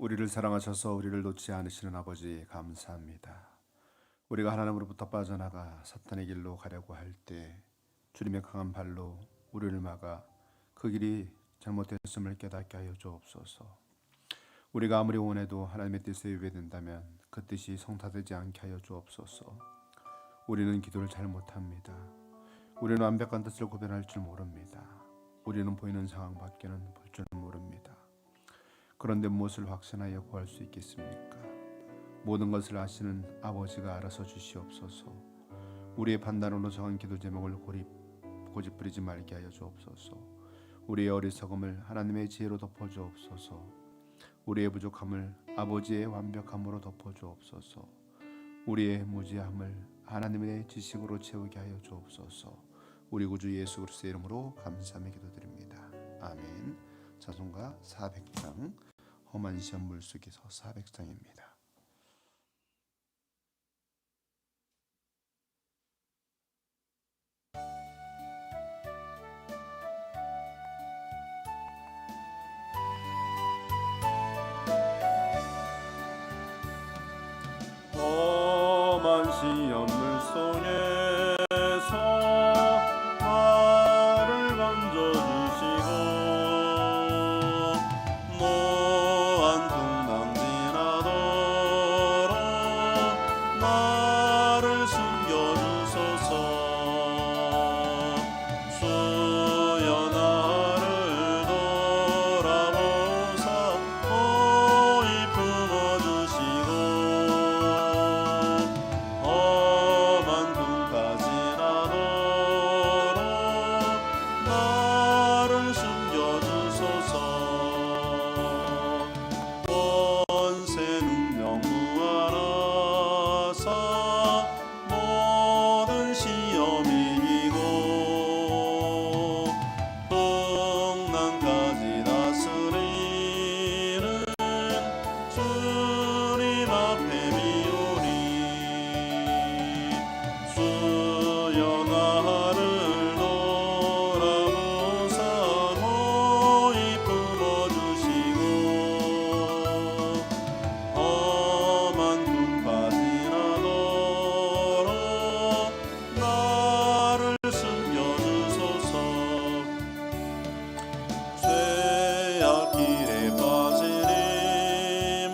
우리를 사랑하셔서 우리를 놓지 않으시는 아버지 감사합니다. 우리가 하나님으로부터 빠져나가 사탄의 길로 가려고 할 때 주님의 강한 발로 우리를 막아 그 길이 잘못됐음을 깨닫게 하여 주옵소서. 우리가 아무리 원해도 하나님의 뜻에 위배된다면 그 뜻이 성사되지 않게 하여 주옵소서. 우리는 기도를 잘 못합니다. 우리는 완벽한 뜻을 구별할 줄 모릅니다. 우리는 보이는 상황 밖에는 볼 줄 모릅니다. 그런데 무엇을 확신하여 구할 수 있겠습니까? 모든 것을 아시는 아버지가 알아서 주시옵소서. 우리의 판단으로 정한 기도 제목을 고집부리지 말게 하여 주옵소서. 우리의 어리석음을 하나님의 지혜로 덮어주옵소서. 우리의 부족함을 아버지의 완벽함으로 덮어주옵소서. 우리의 무지함을 하나님의 지식으로 채우게 하여 주옵소서. 우리 구주 예수 그리스도의 이름으로 감사하며 기도드립니다. 아멘. 자송가 400장 험한 시험 물속에서 400장입니다. 험한 시험 물속에서 나를 건져주시고 노한 풍랑 지나도록 나를 숨겨주소서. 주여 나를 돌아보사 호히 품어주시고 험한 꿈까지 나도록 나를 숨겨주소서. 권세 능력 무한하사 모든 시험 이기고 풍랑까지 다스리는 주님 앞에 비오리. 주여 나를 돌아보사 호히 품어주시고 험한 꿈까지 나도록 나를 숨겨주소서. 죄악 길에 빠진 이 몸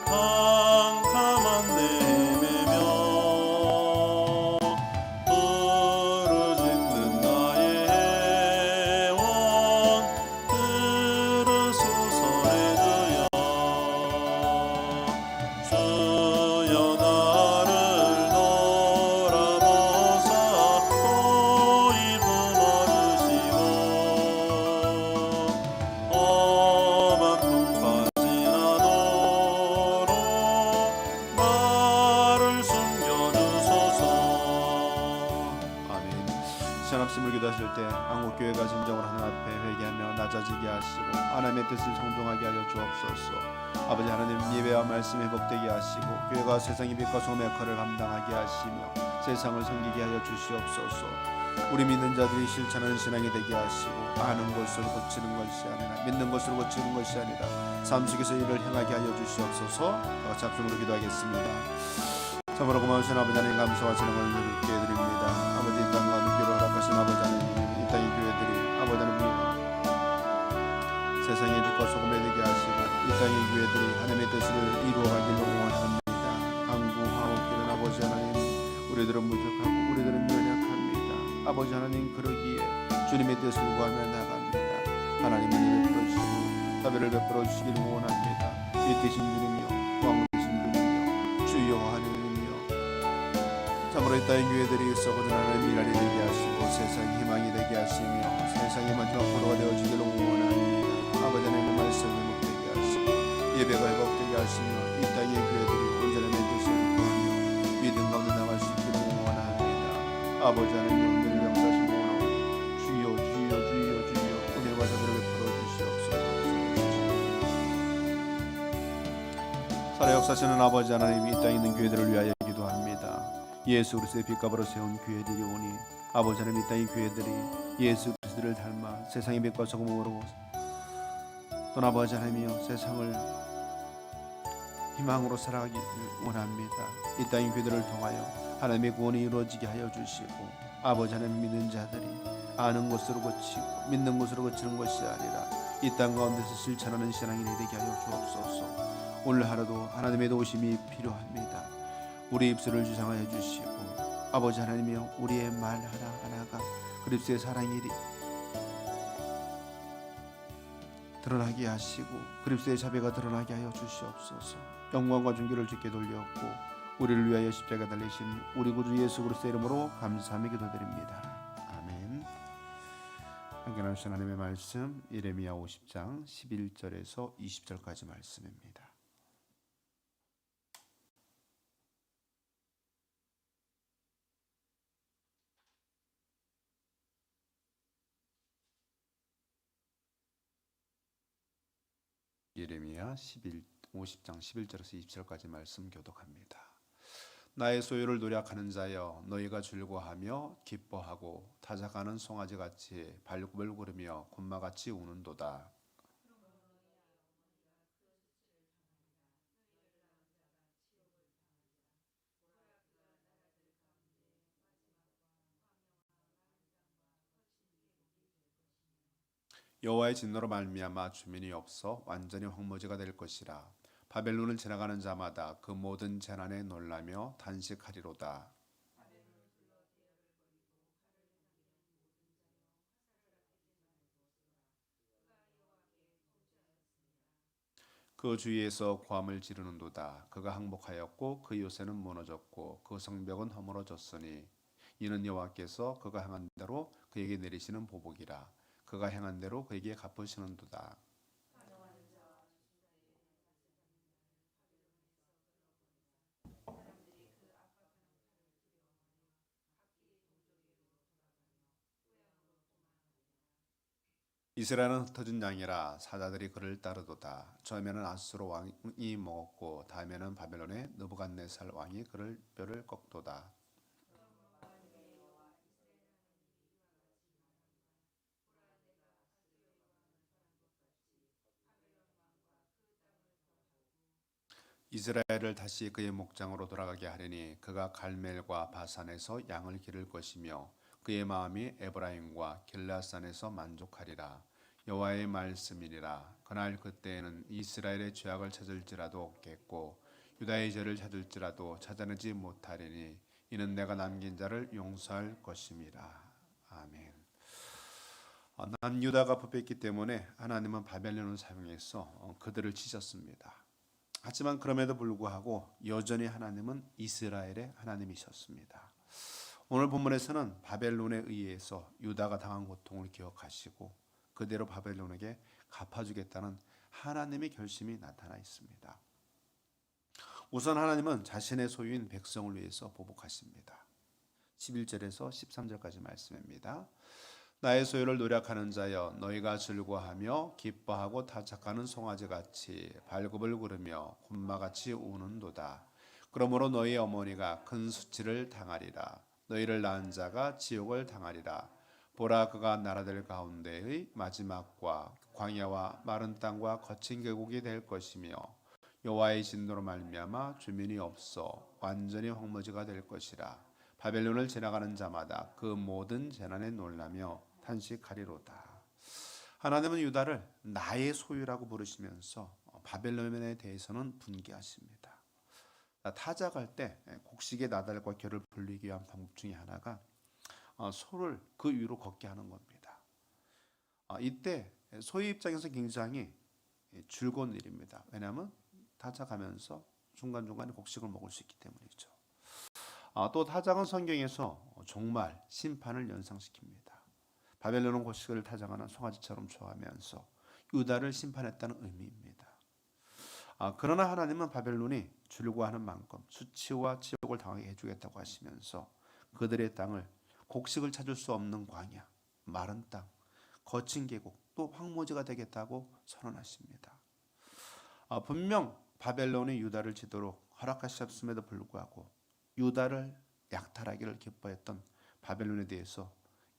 캄캄한 데 헤매며 부르짖는 나의 애원 들으소서. 내 주여 주여 나를 돌아보사 호히 품어주시고 험한 꿈까지 나도록 나를 숨겨주소서. 아멘. 시원합심을 기도하실 때 한국교회가 진정으로 하나님 앞에 회개하며 낮아지게 하시고 하나님의 뜻을 성종하게 하여 주옵소서. 아버지 하나님, 예배와 말씀 회복되게 하시고 교회가 세상의 빛과 소금의 역할을 감당하게 하시며 세상을 섬기게 하여 주시옵소서. 우리 믿는 자들이 실천하는 신앙이 되게 하시고 아는 것으로 고치는 것이 아니라 믿는 것으로 고치는 것이 아니라 삶 속에서 일을 행하게 하여 주시옵소서. 다 같이 합심으로 기도하겠습니다. 참으로 고마우신 아버지 하나님, 감사와 찬양을 드리게 드립니다. 아버지, 이 땅과 교회를 허락하신 아버지 하나님, 이 땅의 교회들이 아버지 하나님 세상의 빛과 소금이 되게 하시고 이 땅의 교회들이 하나님의 뜻을 이루어가기를 원합니다. 간구하옵기는 아버지 하나님, 우리들은 부족하고 우리들은 연약합니다. 아버지 하나님, 그러기에 주님의 뜻을 구하며 나갑니다. 하나님의 은혜 베풀어 주시고 자비를 베풀어 주시기를 원합니다. 이 되신 주님이여, 왕 되신 주님이여, 주여 하나님이여, 참으로 이 땅의 교회들이 썩어진 하나님의 미랄이 되게 하시고 세상의 희망이 되게 하시며 세상의 마지막 보도가 되어주기를 원합니다. 아버지 하나님의 말씀 회복되게 하시고 예배가 회복되게 하시며 이 땅의 교회들이 온전한 내 뜻을 구하며 믿음 가운데 나갈 수 있기를 원합니다. 아버지 하나님, 오늘을 역사하시고 원하오니 주여 주여 주여 주여 은혜와 자비를 베풀어 주시옵소서. 살아 역사하시는 아버지 하나님, 이 땅에 있는 교회들을 위하여 기도합니다. 예수 그리스도의 빛값으로 세운 교회들이 오니 아버지 하나님, 이 땅의 교회들이 예수 그리스도를 닮아 세상의 빛과 소금으로 또 아버지 하나님이여 세상을 희망으로 살아가기를 원합니다. 이 땅의 귀들을 통하여 하나님의 구원이 이루어지게 하여 주시고 아버지 하나님 믿는 자들이 아는 것으로 그치고 믿는 것으로 그치는 것이 아니라 이 땅 가운데서 실천하는 신앙인이 되게 하여 주옵소서. 오늘 하루도 하나님의 도우심이 필요합니다. 우리 입술을 주장하여 주시고 아버지 하나님이여 우리의 말 하나하나가 그리스도의 사랑이 드러나게 하시고 그리스도의 자비가 드러나게 하여 주시옵소서. 영광과 존귀를 주께 돌렸고 우리를 위하여 십자가 달리신 우리 구주 예수 그리스도의 이름으로 감사하며 기도드립니다. 아멘. 함께 나누신 하나님의 말씀 예레미야 50장 11절에서 20절까지 말씀입니다. 예레미야 50장 11절에서 20절까지 말씀 교독합니다. 나의 소유를 노력하는 자여 너희가 즐거워하며 기뻐하고 타작하는 송아지같이 발굽을 구르며 곤마같이 우는도다. 여호와의 진노로 말미암아 주민이 없어 완전히 황무지가 될 것이라. 바벨론을 지나가는 자마다 그 모든 재난에 놀라며 단식하리로다. 그 주위에서 고함을 지르는도다. 그가 항복하였고 그 요새는 무너졌고 그 성벽은 허물어졌으니 이는 여호와께서 그가 행한 대로 그에게 내리시는 보복이라. 그가 행한 대로 그에게 갚으시는도다. 이스라엘은 흩어진 양이라 사자들이 그를 따르도다. 처음에는 아수르 왕이 먹었고 다음에는 바벨론의 느부갓네살 왕이 그를 뼈를 꺾도다. 이스라엘을 다시 그의 목장으로 돌아가게 하리니 그가 갈멜과 바산에서 양을 기를 것이며 그의 마음이 에브라임과 길라산에서 만족하리라. 여호와의 말씀이니라. 그날 그때에는 이스라엘의 죄악을 찾을지라도 없겠고 유다의 죄를 찾을지라도 찾아내지 못하리니 이는 내가 남긴 자를 용서할 것임이라. 아멘. 남유다가 뽑혔기 때문에 하나님은 바벨론을 사용해서 그들을 치셨습니다. 하지만 그럼에도 불구하고 여전히 하나님은 이스라엘의 하나님이셨습니다. 오늘 본문에서는 바벨론에 의해서 유다가 당한 고통을 기억하시고 그대로 바벨론에게 갚아주겠다는 하나님의 결심이 나타나 있습니다. 우선 하나님은 자신의 소유인 백성을 위해서 보복하십니다. 11절에서 13절까지 말씀입니다. 나의 소유를 노력하는 자여 너희가 즐거워하며 기뻐하고 타작하는 송아지같이 발굽을 구르며 곤마같이 우는도다. 그러므로 너희 어머니가 큰 수치를 당하리라. 너희를 낳은 자가 지옥을 당하리라. 보라 그가 나라들 가운데의 마지막과 광야와 마른 땅과 거친 계곡이 될 것이며 여호와의 진노로 말미암아 주민이 없어 완전히 황무지가 될 것이라. 바벨론을 지나가는 자마다 그 모든 재난에 놀라며 탄식하리로다. 하나님은 유다를 나의 소유라고 부르시면서 바벨론에 대해서는 분개하십니다. 타작할 때 곡식의 나달과 결을 불리기 위한 방법 중에 하나가 소를 그 위로 걷게 하는 겁니다. 이때 소의 입장에서 굉장히 즐거운 일입니다. 왜냐하면 타작하면서 중간중간에 곡식을 먹을 수 있기 때문이죠. 또 타작은 성경에서 정말 심판을 연상시킵니다. 바벨론은 곡식을 타작하는 송아지처럼 좋아하면서 유다를 심판했다는 의미입니다. 그러나 하나님은 바벨론이 즐거워하는 만큼 수치와 치욕을 당하게 해주겠다고 하시면서 그들의 땅을 곡식을 찾을 수 없는 광야, 마른 땅, 거친 계곡, 또 황무지가 되겠다고 선언하십니다. 분명 바벨론이 유다를 치도록 허락하셨음에도 불구하고 유다를 약탈하기를 기뻐했던 바벨론에 대해서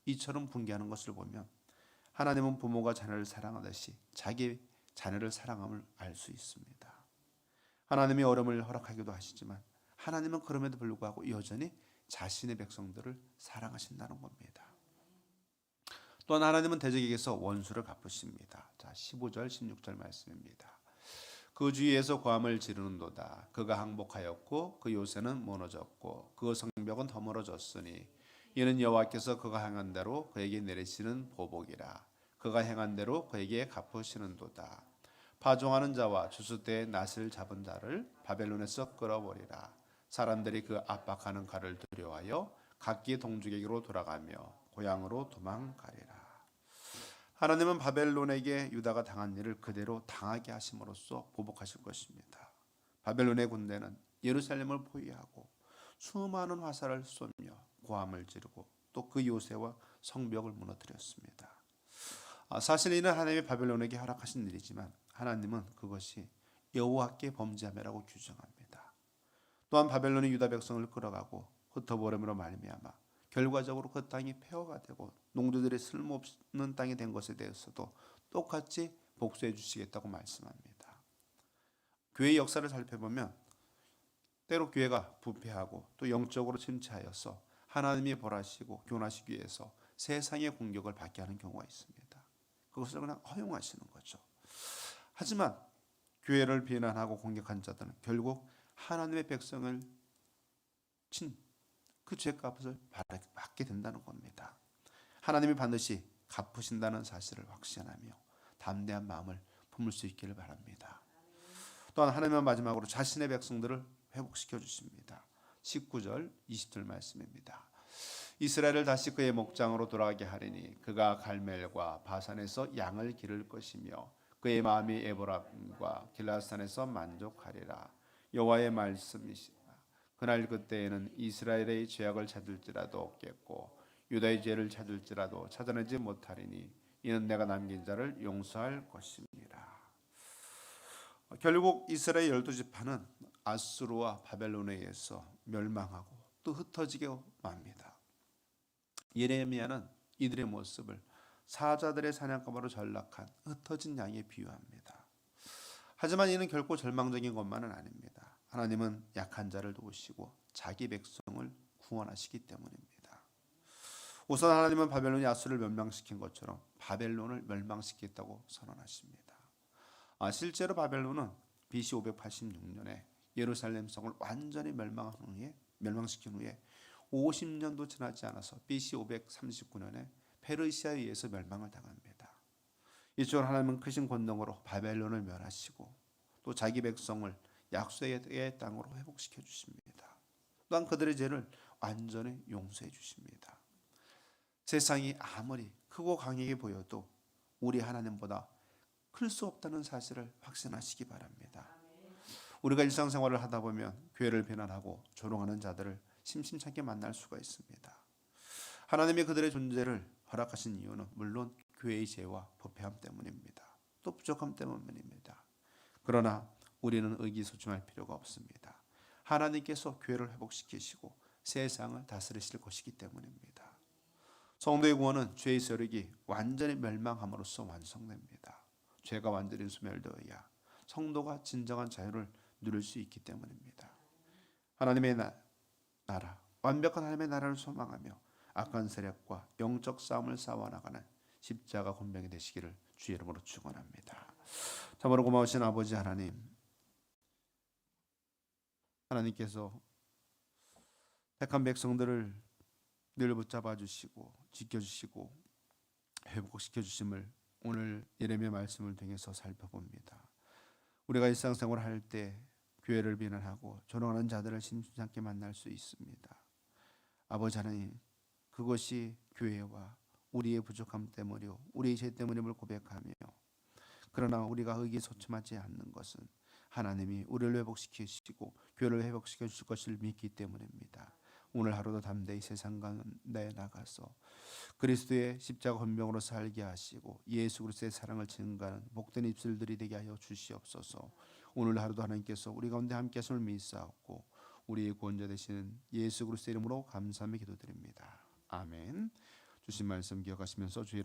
이처럼 분개하는 것을 보면 하나님은 부모가 자녀를 사랑하듯이 자기 자녀를 사랑함을 알 수 있습니다. 하나님이 어려움을 허락하기도 하시지만 하나님은 그럼에도 불구하고 여전히 자신의 백성들을 사랑하신다는 겁니다. 또한 하나님은 대적에게서 원수를 갚으십니다. 자, 15절 16절 말씀입니다. 그 주위에서 고함을 지르는도다. 그가 항복하였고 그 요새는 무너졌고 그 성벽은 허물어졌으니 이는 여호와께서 그가 행한 대로 그에게 내리시는 보복이라. 그가 행한 대로 그에게 갚으시는도다. 파종하는 자와 추수 때 낫을 잡은 자를 바벨론에서 끌어버리라. 사람들이 그 압박하는 칼을 두려워하여 각기 동족에게로 돌아가며 고향으로 도망가리라. 하나님은 바벨론에게 유다가 당한 일을 그대로 당하게 하심으로써 보복하실 것입니다. 바벨론의 군대는 예루살렘을 포위하고 수많은 화살을 쏘며 고함을 지르고 또 그 요새와 성벽을 무너뜨렸습니다. 사실 이는 하나님이 바벨론에게 허락하신 일이지만 하나님은 그것이 여호와께 범죄함이라고 규정합니다. 또한 바벨론이 유다 백성을 끌어가고 흩어버림으로 말미암아 결과적으로 그 땅이 폐허가 되고 농부들이 쓸모없는 땅이 된 것에 대해서도 똑같이 복수해 주시겠다고 말씀합니다. 교회의 역사를 살펴보면 때로 교회가 부패하고 또 영적으로 침체하여서 하나님이 벌하시고 교훈하시기 위해서 세상의 공격을 받게 하는 경우가 있습니다. 그것을 그냥 허용하시는 거죠. 하지만 교회를 비난하고 공격한 자들은 결국 하나님의 백성을 친 그 죄값을 받게 된다는 겁니다. 하나님이 반드시 갚으신다는 사실을 확신하며 담대한 마음을 품을 수 있기를 바랍니다. 또한 하나님은 마지막으로 자신의 백성들을 회복시켜 주십니다. 19절 20절 말씀입니다. 이스라엘을 다시 그의 목장으로 돌아가게 하리니 그가 갈멜과 바산에서 양을 기를 것이며 그의 마음이 에보람과 길라산에서 만족하리라. 여호와의 말씀이시라. 그날 그때에는 이스라엘의 죄악을 찾을지라도 없겠고 유다의 죄를 찾을지라도 찾아내지 못하리니 이는 내가 남긴 자를 용서할 것입니다. 결국 이스라엘 12지파는 아수르와 바벨론에 의해서 멸망하고 또 흩어지게 맙니다. 예레미야는 이들의 모습을 사자들의 사냥감으로 전락한 흩어진 양에 비유합니다. 하지만 이는 결코 절망적인 것만은 아닙니다. 하나님은 약한 자를 도우시고 자기 백성을 구원하시기 때문입니다. 우선 하나님은 바벨론이 아수르를 멸망시킨 것처럼 바벨론을 멸망시키겠다고 선언하십니다. 실제로 바벨론은 BC 586년에 예루살렘 성을 완전히 멸망시킨 후에 50년도 지나지 않아서 BC 539년에 페르시아에 의해서 멸망을 당합니다. 이처럼 하나님은 크신 권능으로 바벨론을 멸하시고 또 자기 백성을 약속의 땅으로 회복시켜 주십니다. 또한 그들의 죄를 완전히 용서해 주십니다. 세상이 아무리 크고 강하게 보여도 우리 하나님보다 클 수 없다는 사실을 확신하시기 바랍니다. 우리가 일상생활을 하다 보면 교회를 비난하고 조롱하는 자들을 심심찮게 만날 수가 있습니다. 하나님이 그들의 존재를 허락하신 이유는 물론 교회의 죄와 부패함 때문입니다. 또 부족함 때문입니다. 그러나 우리는 의기소침할 필요가 없습니다. 하나님께서 교회를 회복시키시고 세상을 다스리실 것이기 때문입니다. 성도의 구원은 죄의 세력이 완전히 멸망함으로써 완성됩니다. 죄가 완전히 소멸되어야 성도가 진정한 자유를 누릴 수 있기 때문입니다. 하나님의 나라, 완벽한 하나님의 나라를 소망하며 악한 세력과 영적 싸움을 싸워나가는 십자가 권병이 되시기를 주의 이름으로 축원합니다. 참으로 고마우신 아버지 하나님께서 택한 백성들을 늘 붙잡아 주시고 지켜주시고 회복시켜 주심을 오늘 예레미야 말씀을 통해서 살펴봅니다. 우리가 일상생활을 할 때 교회를 비난하고 조롱하는 자들을 심심찮게 만날 수 있습니다. 아버지 하나님, 그것이 교회와 우리의 부족함 때문이요 우리의 죄 때문임을 고백하며, 그러나 우리가 의기소침하지 않는 것은 하나님이 우리를 회복시키시고 교회를 회복시켜 주실 것을 믿기 때문입니다. 오늘 하루도 담대히 세상 가운데 나가서 그리스도의 십자가 권병으로 살게 하시고 예수 그리스도의 사랑을 증거하는 복된 입술들이 되게 하여 주시옵소서. 오늘 하루도 하나님께서 우리 가운데 함께 하심을 믿사옵고 우리의 구원자 되시는 예수 그리스도의 이름으로 감사하며 기도드립니다. 아멘. 주신 말씀 기억하시면서 주의